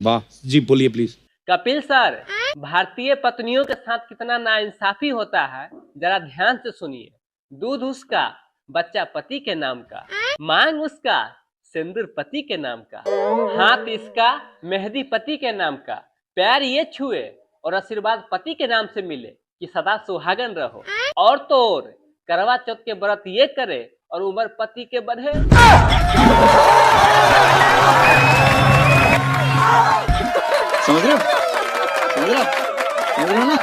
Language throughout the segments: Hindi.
वाह जी, बोलिए प्लीज। कपिल सर, भारतीय पत्नियों के साथ कितना नाइंसाफी होता है, जरा ध्यान से सुनिए। दूध उसका, बच्चा पति के नाम का, मांग उसका, सिंदूर पति के नाम का, हाथ इसका, मेहंदी पति के नाम का, पैर ये छुए और आशीर्वाद पति के नाम से मिले कि सदा सुहागन रहो। और तो और करवा चौथ के व्रत ये करे और उम्र पति के बढ़े। समझ रहे हो? समझ रहे हो ना?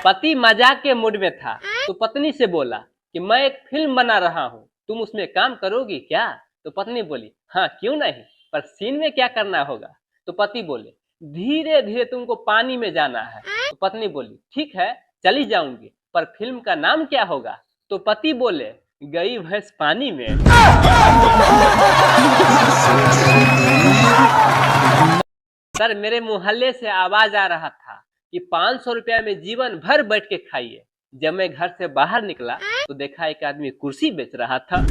पति मजाक के मूड में था तो पत्नी से बोला कि मैं एक फिल्म बना रहा हूँ, तुम उसमें काम करोगी क्या? तो पत्नी बोली हाँ क्यों नहीं, पर सीन में क्या करना होगा? तो पति बोले धीरे धीरे तुमको पानी में जाना है। तो पत्नी बोली ठीक है चली जाऊंगी, पर फिल्म का नाम क्या होगा? तो पति बोले गई भैंस पानी में। सर, मेरे मोहल्ले से आवाज आ रहा था कि 500 रुपया में जीवन भर बैठ के खाइए। जब मैं घर से बाहर निकला तो देखा एक आदमी कुर्सी बेच रहा था।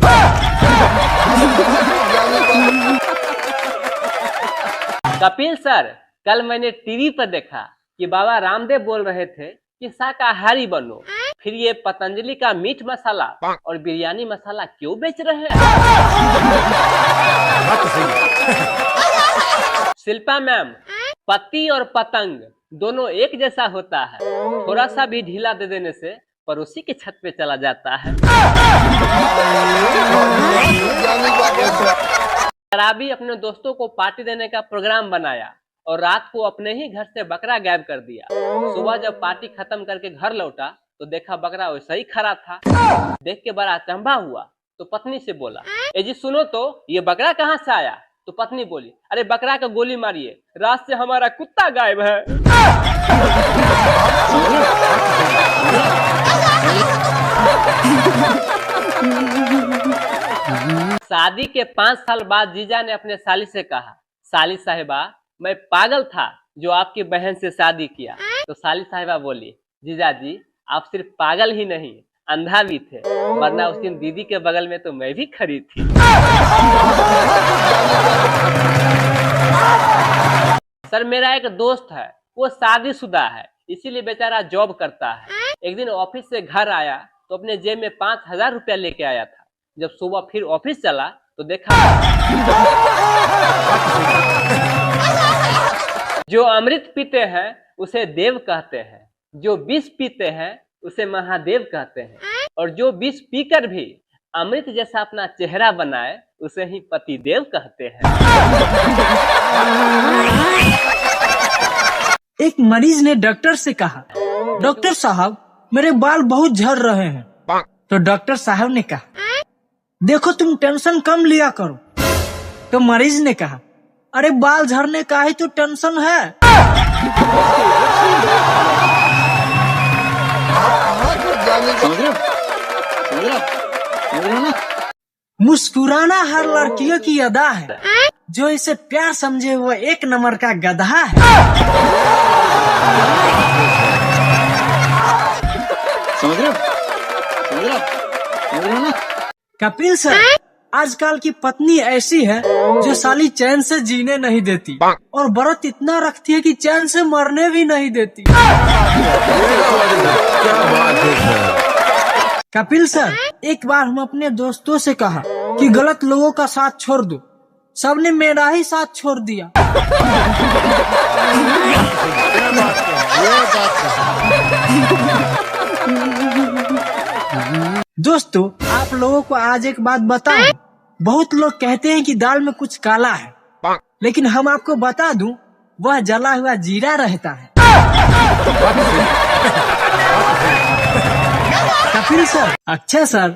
कपिल सर, कल मैंने टीवी पर देखा कि बाबा रामदेव बोल रहे थे कि शाकाहारी बनो, फिर ये पतंजलि का मीट मसाला और बिरयानी मसाला क्यों बेच रहे हैं? शिल्पा मैम, पति और पतंग दोनों एक जैसा होता है, थोड़ा सा भी ढीला दे देने से पड़ोसी के छत पे चला जाता है। शराबी अपने दोस्तों को पार्टी देने का प्रोग्राम बनाया और रात को अपने ही घर से बकरा गायब कर दिया। सुबह जब पार्टी खत्म करके घर लौटा तो देखा बकरा वैसा ही खड़ा था। देख के बड़ा अचंभा हुआ तो पत्नी से बोला ए जी सुनो तो, ये बकरा कहाँ से आया? तो पत्नी बोली अरे बकरा का गोली मारिए, रात से हमारा कुत्ता गायब है। शादी के 5 साल बाद जीजा ने अपने साली से कहा साली साहिबा मैं पागल था जो आपकी बहन से शादी किया। तो साली साहिबा बोली जीजा जी आप सिर्फ पागल ही नहीं अंधा भी थे, वरना उस दिन दीदी के बगल में तो मैं भी खड़ी थी। सर, मेरा एक दोस्त है, वो शादीशुदा है, इसीलिए बेचारा जॉब करता है। एक दिन ऑफिस से घर आया तो अपने जेब में 5000 रुपया लेके आया था। जब सुबह फिर ऑफिस चला तो देखा जो अमृत पीते हैं उसे देव कहते हैं, जो विष पीते हैं उसे महादेव कहते हैं, और जो विष पीकर भी अमृत जैसा अपना चेहरा बनाए उसे ही पतिदेव कहते हैं। एक मरीज ने डॉक्टर से कहा डॉक्टर साहब मेरे बाल बहुत झड़ रहे हैं। तो डॉक्टर साहब ने कहा देखो तुम टेंशन कम लिया करो। तो मरीज ने कहा अरे बाल झड़ने का ही तो टेंशन है। मुस्कुराना हर लड़कियों की अदा है, जो इसे प्यार समझे वो एक नंबर का गधा है। समझ रहे हो ना? कपिल सर, आजकल की पत्नी ऐसी है जो साली चैन से जीने नहीं देती और व्रत इतना रखती है कि चैन से मरने भी नहीं देती। कपिल सर, एक बार हम अपने दोस्तों से कहा कि गलत लोगों का साथ छोड़ दो, सबने मेरा ही साथ छोड़ दिया। दोस्तों, आप लोगों को आज एक बात बताऊं, बहुत लोग कहते हैं कि दाल में कुछ काला है, लेकिन हम आपको बता दूं वह जला हुआ जीरा रहता है। कपिल सर, अच्छा सर,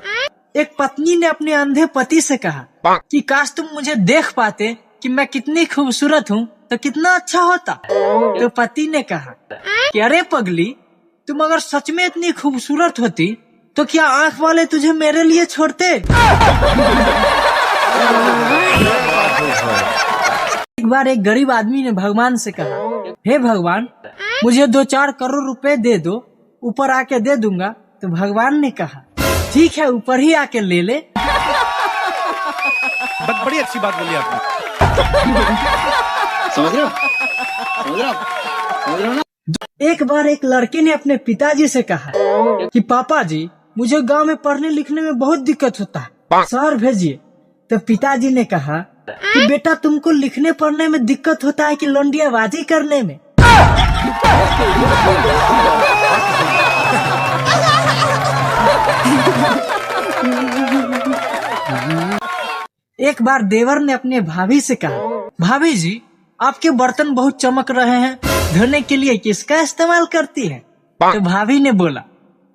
एक पत्नी ने अपने अंधे पति से कहा कि काश तुम मुझे देख पाते कि मैं कितनी खूबसूरत हूँ तो कितना अच्छा होता। तो पति ने कहा कि अरे पगली, तुम अगर सच में इतनी खूबसूरत होती तो क्या आंख वाले तुझे मेरे लिए छोड़ते? एक बार एक गरीब आदमी ने भगवान से कहा हे भगवान, मुझे 2-4 करोड़ रुपए दे दो, ऊपर आके दे दूंगा। तो भगवान ने कहा ठीक है, ऊपर ही आके ले ले। बड़ी अच्छी बात बोली आपने। समझ रहे हो समझ रहे हो समझ रहे हो ना। एक बार एक लड़के ने अपने पिताजी से कहा कि पापा जी मुझे गांव में पढ़ने लिखने में बहुत दिक्कत होता है, शहर भेजिए। तो पिताजी ने कहा कि बेटा तुमको लिखने पढ़ने में दिक्कत होता है कि लौंडियाबाजी करने में। एक बार देवर ने अपने भाभी से कहा, भाभी जी आपके बर्तन बहुत चमक रहे हैं, धोने के लिए किसका इस्तेमाल करती है? तो भाभी ने बोला,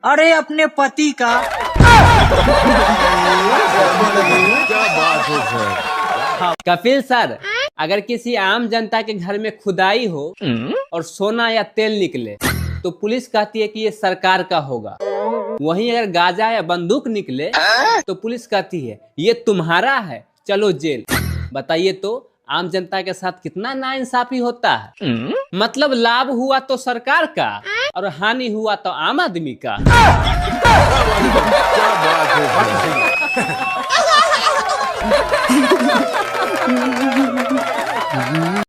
अरे अपने पति का। कपिल सर, अगर किसी आम जनता के घर में खुदाई हो और सोना या तेल निकले तो पुलिस कहती है कि ये सरकार का होगा। वहीं अगर गांजा या बंदूक निकले तो पुलिस कहती है ये तुम्हारा है, चलो जेल। बताइए तो आम जनता के साथ कितना नाइंसाफी होता है। मतलब लाभ हुआ तो सरकार का और हानि हुआ तो आम आदमी का।